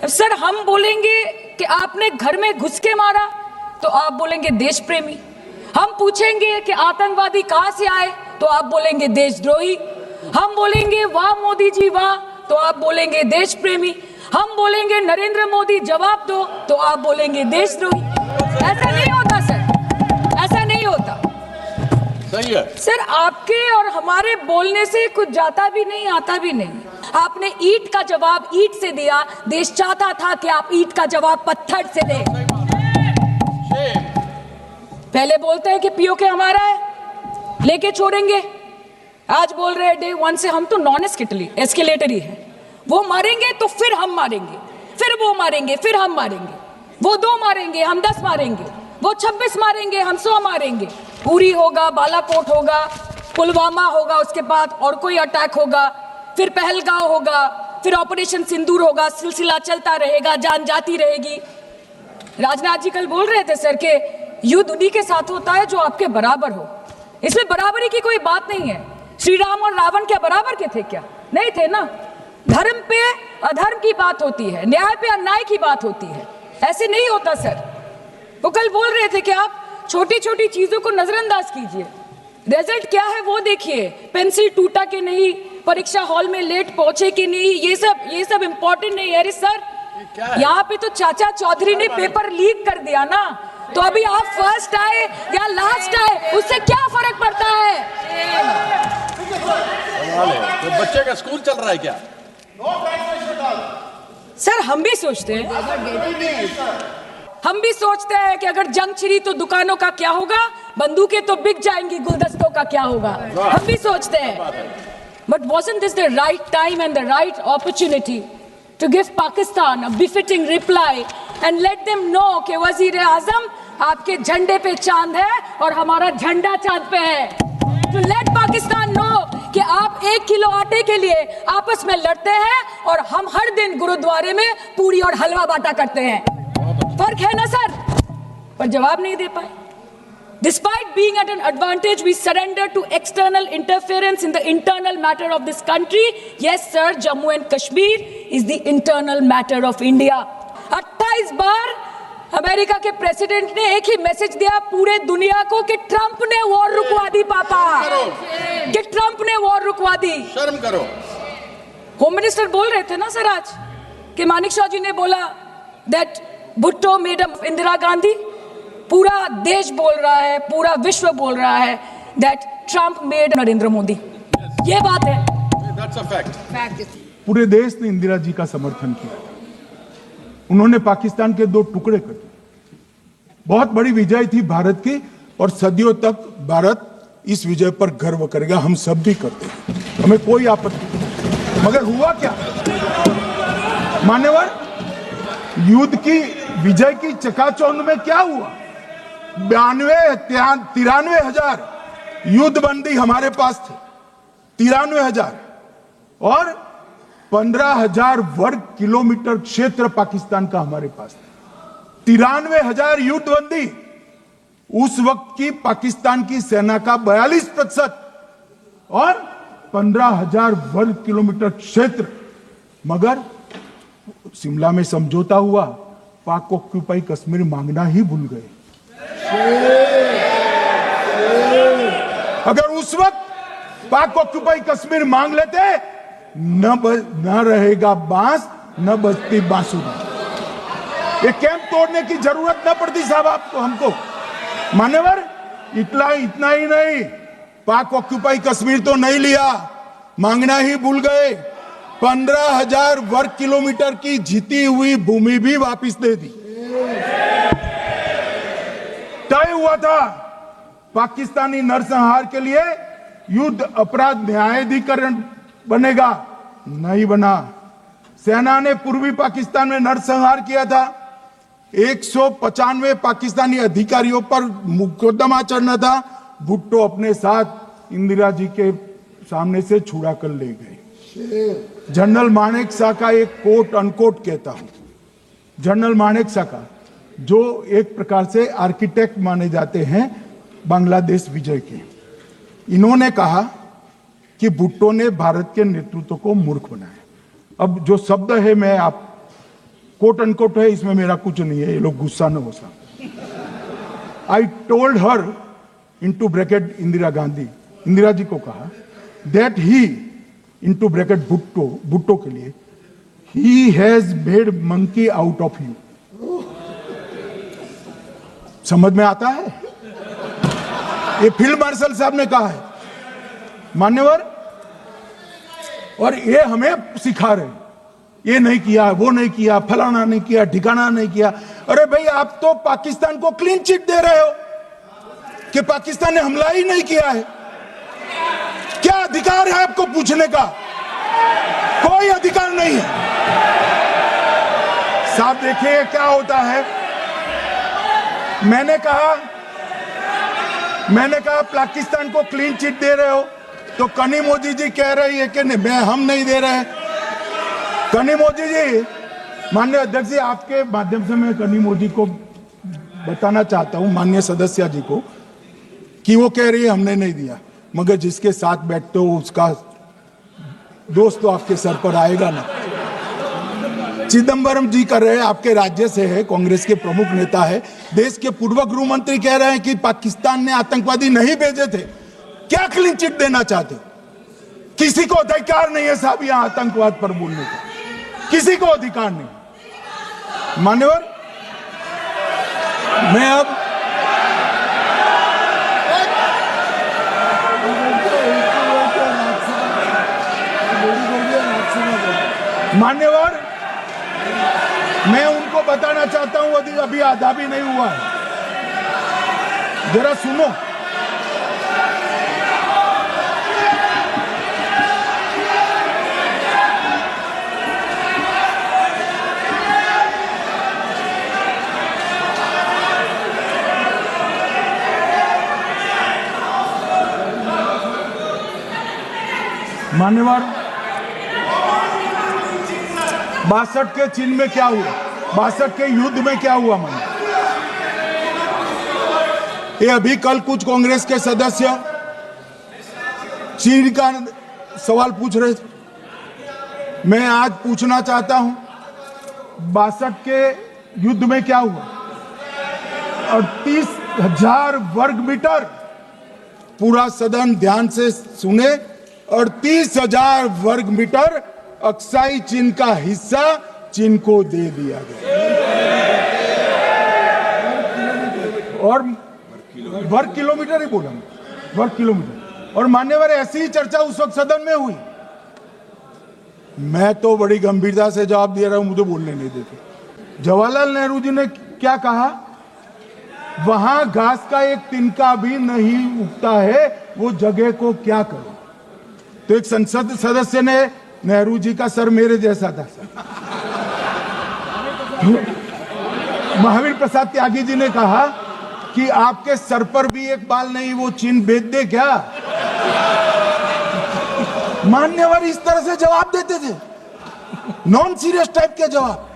Sir हम बोलेंगे कि आपने घर में घुस के मारा तो आप बोलेंगे देश प्रेमी। हम पूछेंगे कि आतंकवादी कहां से आए तो आप बोलेंगे देशद्रोही। हम बोलेंगे वाह मोदी जी वाह तो आप बोलेंगे देश प्रेमी। हम बोलेंगे नरेंद्र मोदी जवाब दो तो आप बोलेंगे देशद्रोही। ऐसा नहीं होता सर, ऐसा नहीं होता। सही है सर, आपके और हमारे बोलने से कुछ जाता भी नहीं आता भी नहीं। आपने ईंट का जवाब ईंट से दिया, देश चाहता था कि आप ईंट का जवाब पत्थर से दें। पहले बोलते हैं कि पीओके हमारा है, लेके छोड़ेंगे। आज बोल रहे हैं डे वन से हम तो नॉन एस्केलेटर ही है। वो मारेंगे तो फिर हम मारेंगे, फिर वो मारेंगे, फिर हम मारेंगे। वो 2 मारेंगे, हम 10 मारेंगे। वो 26 मारेंगे, हम 100 मारेंगे। उरी होगा, बालाकोट होगा, पुलवामा होगा, उसके बाद और कोई अटैक होगा, फिर पहलगांव होगा, फिर ऑपरेशन सिंदूर होगा। सिलसिला चलता रहेगा, जान जाती रहेगी। राजनाथ जी कल बोल रहे थे सर के युद्ध उन्हीं के साथ होता है जो आपके बराबर हो। इसमें बराबरी की कोई बात नहीं है। श्री राम और रावण क्या बराबर के थे क्या? नहीं थे ना। धर्म पे अधर्म की बात होती है, न्याय पे अन्याय की बात होती है। ऐसे नहीं होता सर। वो कल बोल रहे थे कि आप छोटी छोटी चीजों को नजरअंदाज कीजिए, रिजल्ट क्या है वो देखिए। पेंसिल टूटा कि नहीं, परीक्षा हॉल में लेट पहुंचे कि नहीं, ये सब इंपॉर्टेंट नहीं है। अरे सर, यहाँ पे तो चाचा चौधरी ने पेपर लीक कर दिया ना, तो अभी आप फर्स्ट आए या लास्ट आए उससे क्या फर्क पड़ता है? तो बच्चे का स्कूल चल रहा है क्या? सर हम भी सोचते हैं, हम भी सोचते हैं कि अगर जंग छिड़ी तो दुकानों का क्या होगा, बंदूकें तो बिक जाएंगी, गुलदस्तों का क्या होगा। हम भी सोचते हैं। But wasn't this the right time and the right opportunity to give Pakistan a befitting reply and let them know कि वजीर आजम आपके झंडे पे चांद है और हमारा झंडा चांद पे है। To let Pakistan know कि आप 1 किलो आटे के लिए आपस में लड़ते हैं और हम हर दिन गुरुद्वारे में पूरी और हलवा बांटा करते हैं। फर्क है ना सर? पर जवाब नहीं दे पाए। Despite being at an advantage, we surrender to external interference in the internal matter of this country. Yes, sir, Jammu and Kashmir is the internal matter of India. 28 bar America के president ने एक ही message दिया पूरे दुनिया को कि Trump ने war रुकवा दी पापा, कि ट्रंप ने वॉर रुकवा दी। शर्म करो। होम मिनिस्टर बोल रहे थे ना सर आज कि मानिक शाह जी ने बोला दैट भुट्टो मेड इंदिरा गांधी। पूरा देश बोल रहा है, पूरा विश्व बोल रहा है that Trump made Narendra Modi. ये बात है। That's a fact. पूरे देश ने इंदिरा जी का समर्थन किया। उन्होंने पाकिस्तान के 2 टुकड़े कर दिए। बहुत बड़ी विजय थी भारत की और सदियों तक भारत इस विजय पर गर्व करेगा। हम सब भी करते हैं, हमें कोई आपत्ति नहीं। मगर हुआ क्या मान्यवर, युद्ध की विजय की चकाचौंध में क्या हुआ? 93 हजार युद्धबंदी हमारे पास थे, 93 हजार, और 15,000 वर्ग किलोमीटर क्षेत्र पाकिस्तान का हमारे पास था। 93 हजार युद्धबंदी। उस वक्त की पाकिस्तान की सेना का 42% और 15,000 वर्ग किलोमीटर क्षेत्र। मगर शिमला में समझौता हुआ, पाक ऑक्यूपाई कश्मीर मांगना ही भूल गए। अगर उस वक्त पाक ऑक्यूपाई कश्मीर मांग लेते, न रहेगा बांस न बजती बांसुरी। ये कैंप तोड़ने की जरूरत न पड़ती साहब आपको, हमको। मान्यवर, इतना ही नहीं, पाक ऑक्यूपाई कश्मीर तो नहीं लिया, मांगना ही भूल गए। 15,000 वर्ग किलोमीटर की जीती हुई भूमि भी वापस दे दी। तय हुआ था पाकिस्तानी नरसंहार के लिए युद्ध अपराध न्यायाधिकरण बनेगा, नहीं बना। सेना ने पूर्वी पाकिस्तान में नरसंहार किया था। 195 पाकिस्तानी अधिकारियों पर मुकदमा चढ़ना था। भुट्टो अपने साथ इंदिरा जी के सामने से छुड़ा कर ले गए। जनरल मानेक शॉ का एक कोट अनकोट कहता हूं, जनरल मानेक शॉ का, जो एक प्रकार से आर्किटेक्ट माने जाते हैं बांग्लादेश विजय के। इन्होंने कहा कि भुट्टो ने भारत के नेतृत्व को मूर्ख बनाया। अब जो शब्द है मैं आप कोट अनकोट है, इसमें मेरा कुछ नहीं है, ये लोग गुस्सा न हो सा। I told her into bracket Indira Gandhi, Indira ji को कहा that he into bracket Bhutto के लिए he has made monkey out of you. समझ में आता है? ये फील्ड मार्शल साहब ने कहा है मान्यवर, और ये हमें सिखा रहे हैं, ये नहीं किया, वो नहीं किया, फलाना नहीं किया, ठिकाना नहीं किया। अरे भाई, आप तो पाकिस्तान को क्लीन चिट दे रहे हो कि पाकिस्तान ने हमला ही नहीं किया है। क्या अधिकार है आपको पूछने का? कोई अधिकार नहीं है साहब। देखिए क्या होता है, मैंने कहा पाकिस्तान को क्लीन चिट दे रहे हो, तो कनी मोदी जी कह रही है कि नहीं, हम नहीं दे रहे हैं। कनी मोदी जी, माननीय अध्यक्ष जी, आपके माध्यम से मैं कनी मोदी को बताना चाहता हूं, माननीय सदस्य जी को, कि वो कह रही है हमने नहीं दिया, मगर जिसके साथ बैठते हो उसका दोस्त तो आपके सर पर आएगा ना। चिदम्बरम जी कर रहे हैं, आपके राज्य से है, कांग्रेस के प्रमुख नेता है, देश के पूर्व गृह मंत्री कह रहे हैं कि पाकिस्तान ने आतंकवादी नहीं भेजे थे। क्या क्लीन चिट देना चाहते? किसी को अधिकार नहीं है साहब यहां आतंकवाद पर बोलने का, किसी को अधिकार नहीं। मान्यवर, मैं अब मान्यवर, मैं उनको बताना चाहता हूं, अभी आधा भी नहीं हुआ है, जरा सुनो। मान्यवर, 62 के चिन्ह में क्या हुआ, 62 के युद्ध में क्या हुआ? मान्य, ये अभी कल कुछ कांग्रेस के सदस्य चीन का सवाल पूछ रहे थे, मैं आज पूछना चाहता हूं 62 के युद्ध में क्या हुआ? 38,000 वर्ग मीटर, पूरा सदन ध्यान से सुने, 38,000 वर्ग मीटर अक्साई चीन का हिस्सा चीन को दे दिया गया, और वर्ग किलोमीटर ही बोला, वर्ग किलोमीटर। और मान्यवर, ऐसी ही चर्चा उस वक्त सदन में हुई, मैं तो बड़ी गंभीरता से जवाब दे रहा हूं, मुझे बोलने नहीं देते। जवाहरलाल नेहरू जी ने क्या कहा? वहां घास का एक तिनका भी नहीं उगता है, वो जगह को क्या करो? तो एक संसद सदस्य ने, नेहरू जी का सर मेरे जैसा था सर, महावीर प्रसाद त्यागी जी ने कहा कि आपके सर पर भी एक बाल नहीं, वो चीन बेच दे क्या? मान्यवर इस तरह से जवाब देते थे, नॉन सीरियस टाइप के जवाब।